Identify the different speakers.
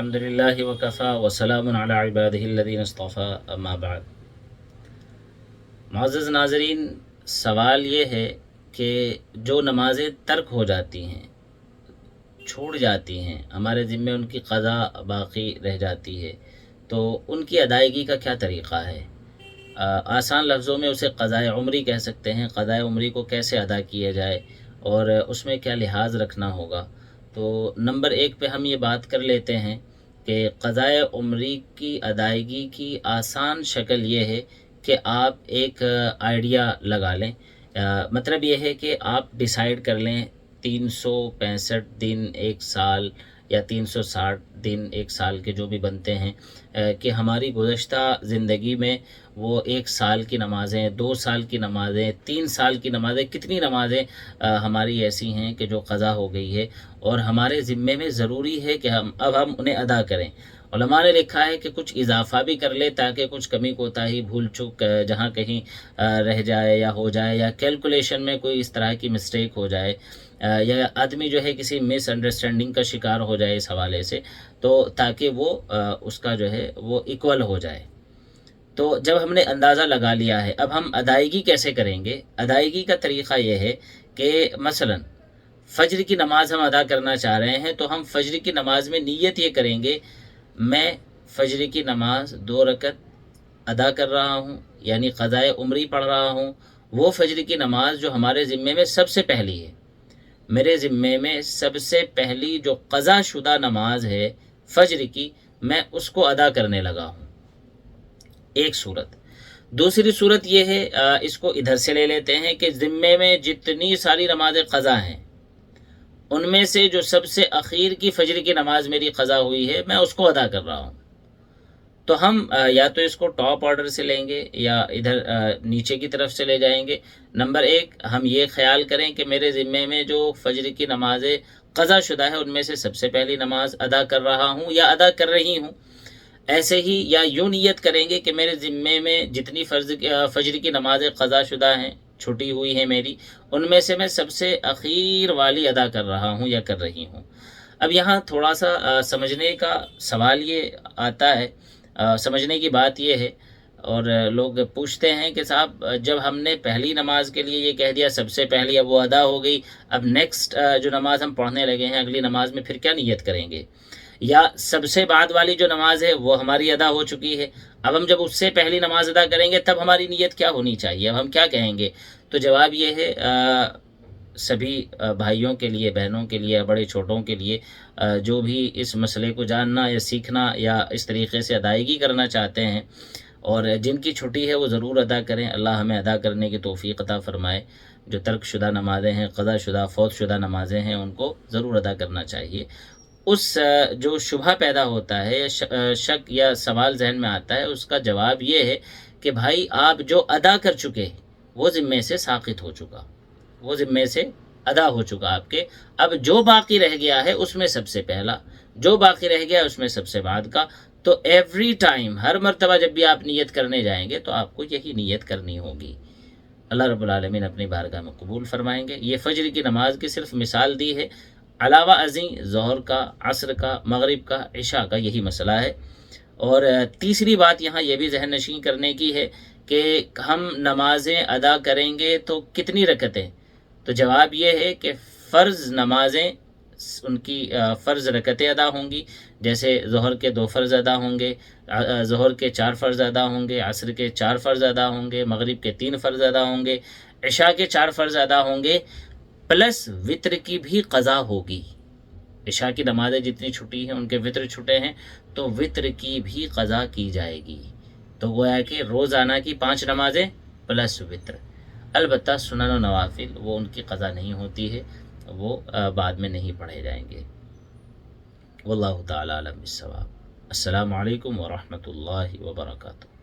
Speaker 1: अल्हम्दुलिल्लाहि व कफ़ा व सलामुन अला इबादिहिल्लज़ीना इस्तफ़ा अम्मा बाद। मुअज़्ज़ज़ नाज़रीन, सवाल ये है कि जो नमाज़ें तर्क हो जाती हैं, छूट जाती हैं, हमारे ज़िम्मे उनकी क़ज़ा बाक़ी रह जाती है, तो उनकी अदायगी का क्या तरीक़ा है? आसान लफ्ज़ों में उसे क़ज़ाए उम्री कह सकते हैं। क़ज़ाए उम्री को कैसे अदा किया जाए और उसमें क्या लिहाज रखना होगा? तो नंबर एक पे हम ये बात कर लेते हैं कि क़ज़ाए उम्री की अदायगी की आसान शक्ल ये है कि आप एक आइडिया लगा लें। मतलब ये है कि आप डिसाइड कर लें 365 दिन एक साल या 360 दिन एक साल के जो भी बनते हैं कि हमारी गुज़श्ता ज़िंदगी में वो 1 साल की नमाज़ें, 2 साल की नमाज़ें, 3 साल की नमाज़ें, कितनी नमाज़ें हमारी ऐसी हैं कि जो क़ज़ा हो गई है और हमारे ज़िम्मे में ज़रूरी है कि हम उन्हें अदा करें। उलमा ने लिखा है कि कुछ इजाफ़ा भी कर ले ताकि कुछ कमी कोताही भूल चूक जहाँ कहीं रह जाए या हो जाए या कैलकुलेशन में कोई इस तरह की मिस्टेक हो जाए या आदमी जो है किसी मिसअंडरस्टैंडिंग का शिकार हो जाए इस हवाले से, तो ताकि वो उसका जो है वो इक्वल हो जाए। तो जब हमने अंदाज़ा लगा लिया है, अब हम अदायगी कैसे करेंगे? अदायगी का तरीक़ा ये है कि मसलन फ़ज्र की नमाज़ हम अदा करना चाह रहे हैं, तो हम फ़ज्र की नमाज़ में नीयत ये करेंगे, मैं फ़ज्र की नमाज़ 2 रकत अदा कर रहा हूँ, यानी क़ज़ाए उम्री पढ़ रहा हूँ। वो फ़ज्र की नमाज़ जो हमारे ज़िम्मे में सबसे पहली है, मेरे ज़िम्मे में सबसे पहली जो क़ज़ा शुदा नमाज है फ़ज्र की, मैं उसको अदा करने लगा हूँ। एक सूरत। दूसरी सूरत ये है, इसको इधर से ले लेते हैं कि ज़िम्मे में जितनी सारी नमाज़ें क़ज़ा हैं, उनमें से जो सबसे अखीर की फ़ज्र की नमाज मेरी क़ज़ा हुई है, मैं उसको अदा कर रहा हूँ। तो हम या तो इसको टॉप ऑर्डर से लेंगे या इधर नीचे की तरफ से ले जाएंगे। नंबर एक, हम ये ख्याल करें कि मेरे ज़िम्मे में जो फ़ज्र की नमाज़ें क़ज़ा शुदा है, उनमें से सबसे पहली नमाज अदा कर रहा हूँ या अदा कर रही हूँ। ऐसे ही या यूँ नियत करेंगे कि मेरे ज़िम्मे में जितनी फ़ज्र की नमाज़ें क़ज़ा शुदा हैं, छुटी हुई हैं मेरी, उनमें से मैं सबसे अखीर वाली अदा कर रहा हूँ या कर रही हूँ। अब यहाँ थोड़ा सा समझने का सवाल ये आता है, समझने की बात ये है, और लोग पूछते हैं कि साहब जब हमने पहली नमाज के लिए ये कह दिया सबसे पहली, अब वो अदा हो गई, अब नेक्स्ट जो नमाज हम पढ़ने लगे हैं अगली नमाज में फिर क्या नियत करेंगे? या सबसे बाद वाली जो नमाज है वो हमारी अदा हो चुकी है, अब हम जब उससे पहली नमाज अदा करेंगे तब हमारी नियत क्या होनी चाहिए, अब हम क्या कहेंगे? तो जवाब ये है, सभी भाइयों के लिए, बहनों के लिए, बड़े छोटों के लिए, जो भी इस मसले को जानना या सीखना या इस तरीक़े से अदायगी करना चाहते हैं और जिनकी छुट्टी है वो ज़रूर अदा करें। अल्लाह हमें अदा करने की तौफ़ीक़ अता फ़रमाए। जो तर्क शुदा नमाज़ें हैं, क़ज़ा शुदा, फ़ौत शुदा नमाज़ें हैं, उनको ज़रूर अदा करना चाहिए। उस जो शुबहा पैदा होता है या शक या सवाल ज़हन में आता है, उसका जवाब ये है कि भाई आप जो अदा कर चुके वो ज़िम्मे से साक़ित हो चुका, वो ज़िम्मे से अदा हो चुका आपके। अब जो बाकी रह गया है उसमें सबसे पहला, जो बाकी रह गया उसमें सबसे बाद का। तो एवरी टाइम, हर मर्तबा जब भी आप नियत करने जाएंगे तो आपको यही नियत करनी होगी। अल्लाह रब्बुल आलमीन अपनी बारगाह में कबूल फरमाएंगे। ये फ़ज्र की नमाज की सिर्फ मिसाल दी है, अलावा अज़ीं ज़ोहर का, असर का, मगरिब का, इशा का यही मसला है। और तीसरी बात यहाँ ये भी ज़हन नशीं करने की है कि हम नमाज़ें अदा करेंगे तो कितनी रकतें? तो जवाब ये है कि फ़र्ज़ नमाज़ें उनकी फ़र्ज़ रकतें अदा होंगी। जैसे ज़ोहर के 2 फ़र्ज़ अदा होंगे, ज़ोहर के 4 फ़र्ज़ अदा होंगे, असर के 4 फ़र्ज़ अदा होंगे, मगरिब के 3 फ़र्ज़ अदा होंगे, इशा के 4 फ़र्ज़ अदा होंगे, प्लस वित्र की भी क़ज़ा होगी। इशा की नमाज़ें जितनी छुटी हैं उनके वित्र छुटे हैं, तो वित्र की भी क़ज़ा की जाएगी। तो गोया कि रोज़ाना की 5 नमाज़ें प्लस वित्र। अलबत्ता सुनन और नवाफिल वो उनकी क़ज़ा नहीं होती है, वो बाद में नहीं पढ़े जाएंगे। वल्लाहु ताला अलम बिस्सवाब। अस्सलामु अलैकुम व रहमतुल्लाहि व बरकातुहू।